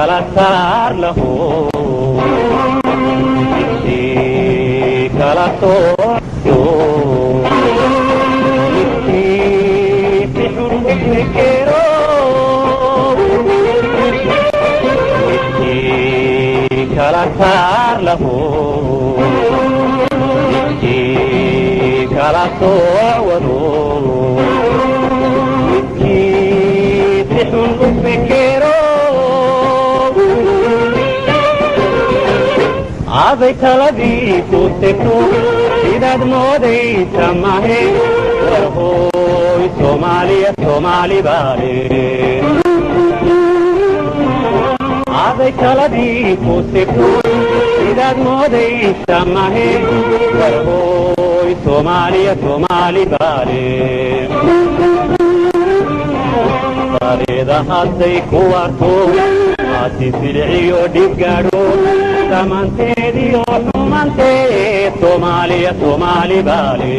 kala saar lahu midkii kala sooco midkii si xun u fikiro midkii kala saar lahu midkii kala soowado midkii si xun u fikiro aday taladii ku tegto sidaad moodaysa mahe warhooy soomaaliya soomaali baale aday taladii ku tegto sidaad moodaysa mahe warhooy soomaaliya soomaali baale bareeda hadday ku warto haddii silciyo dhib gaadho dhammaanteediyo xumanteed soomaaliya soomaali baale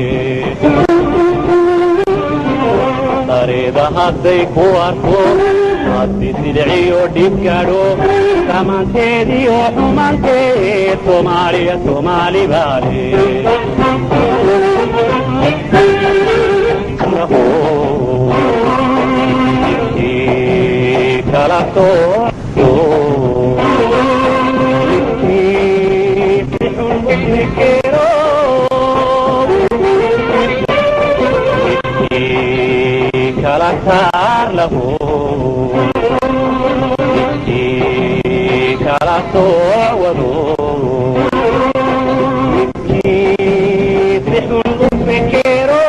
bareeda hadday ku warto haddii silciyo dhib gaadho dhammaanteediyo xumanteed soomaaliya soomaali baale kala sooco midkii si xun u fikiro midkii kala saar lahu midkii kala soowado midkii si xun u fikiro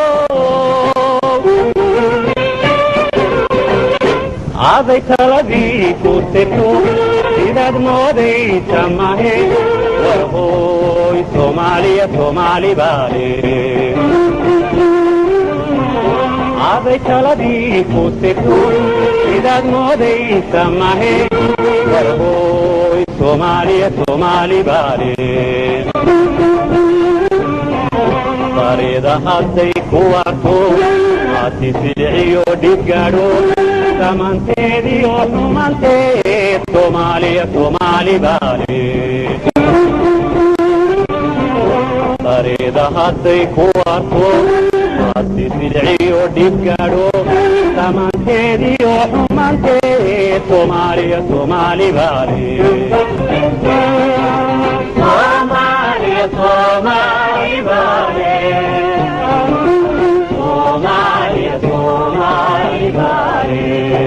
aday taladii ku tegto sidaad moodaysa mahe warhooy soomaaliya soomaali baale aday taladii ku tegto sidaad moodaysa mahe warhooy soomaaliya soomaali baale bareeda hadday ku warto haddii silciyo dhib gaadho dhammaanteediyo xumanteed soomaaliya soomaali baale bareeda hadday ku warto haddii silciyo dhib gaadho dhammaanteediyo xumanteed soomaaliya soomaali baale soomaaliya soomaali baale soomaaliya soomaali baale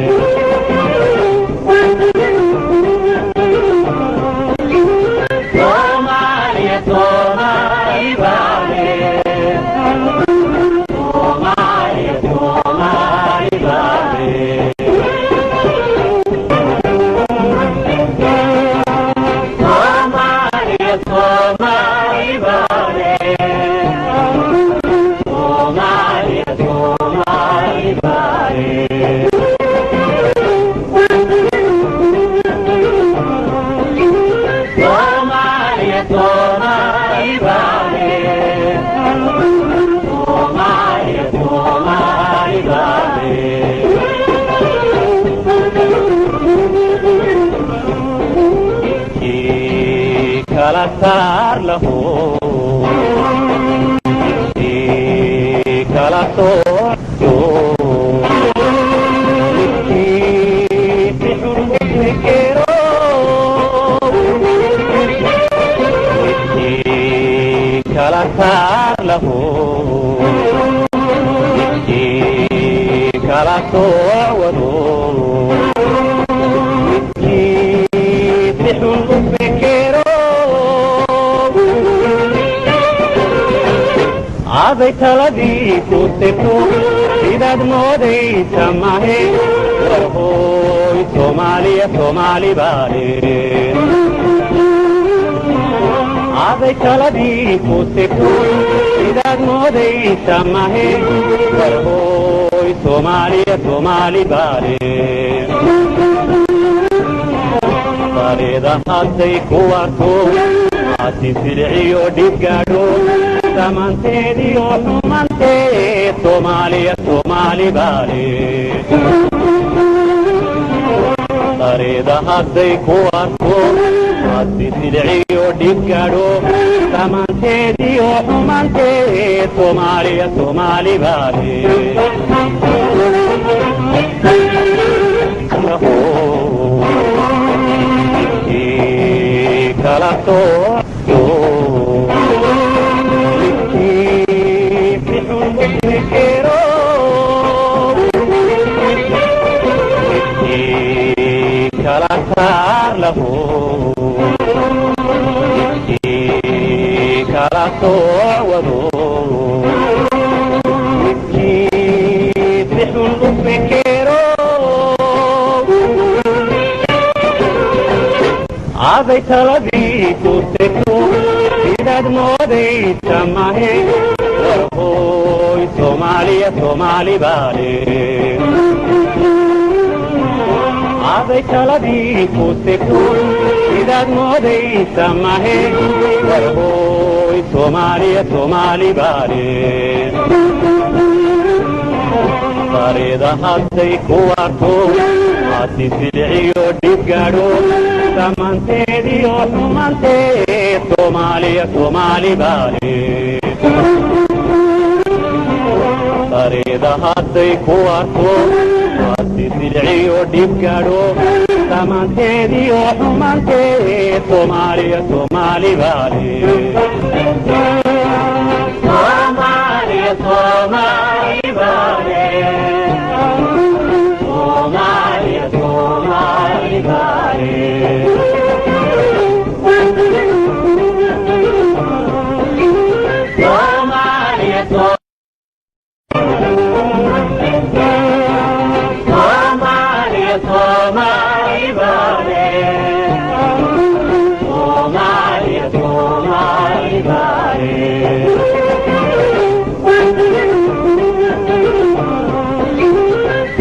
Somalia, Somali baale Somalia, Somali baale Somalia, Somali baale Somalia, Somali baale kala saar lahu midkii kala sooco midkii si xun u fikiro midkii kala saar lahu midkii kala soowado midkii si xun u fikiro aday taladii ku tegto sidaad moodaysa mahe warhooy soomaaliya soomaali baale aday taladii ku tegto sidaad moodaysa mahe warhooy soomaaliya soomaali baale bareeda hadday ku warto haddii silciyo dhib gaadho dhammaanteediyo xumanteed soomaaliya soomaali baale bareeda hadday ku arko haddi silciyo dhib gadho dhammaanteediyo xumaanteed soomaaliya soomaali baale kala sooco kala saar lahu kala sooc wado bixun u fekero aday taladii ku tegto sidaad moodaysa mahe warhooy soomaaliya soomaali baale aday taladii ku tegto sidaad moodaysa mahe warhooy soomaaliya soomaali baale bareeda hadday ku arto haddi silciyo dhib gadho dhammaanteediyo xumaanteed soomaaliya soomaali baale bareeda hadday ku arko haddi silciyo dhib gadho dhammaanteediyo xumaanteed soomaaliya soomaali baale soomaaliya soomaali baale soomaaliya soomaali baale soomaaliya soomaaliya soomaali baale soomaaliya soomaali baale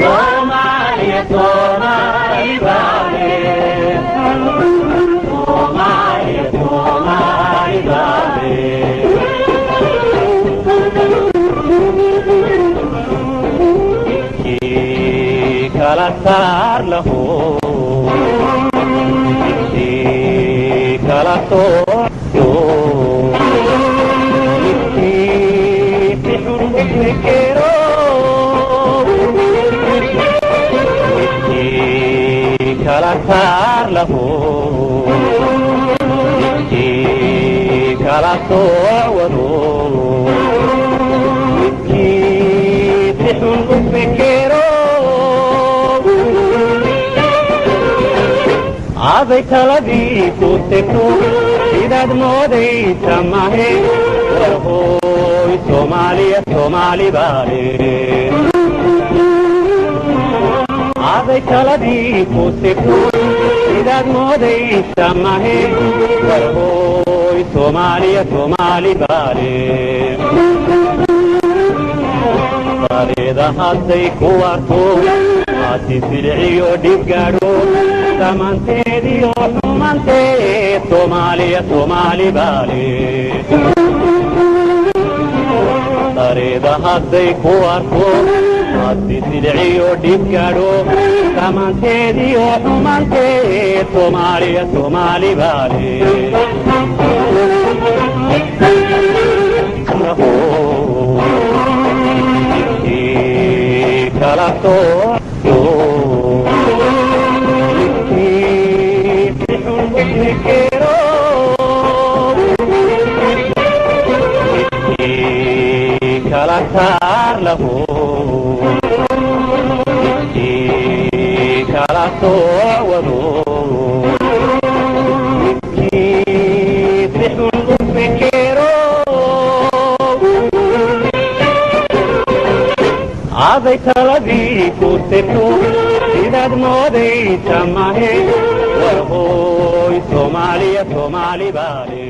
Somalia, Somalia, Somalia, Somalia, kala saar lahu, kala sooco, bixun u fekero kala saar lahu kala sooc wado bixun u fekero aday taladii ku tegto sidaad moodaysa mahe warhooy soomaaliya soomaali baale aday taladii ku tegto sidaad moodaysa mahe warhooy soomaaliya soomaali baale bareeda hadday ku arko haddi silciyo dhib gadho dhammaanteediyo xumaanteed soomaaliya soomaali baale bareeda hadday ku arko haddi silciyo dhib gadho dhammaanteediyo xumaanteed soomaaliya soomaali baale kala sooco bixun u fekero kala saar lahu kala sooc wado bixun u fekero aday taladii ku tegto sidaad moodaysa mahe warhooy soomaaliya soomaali baale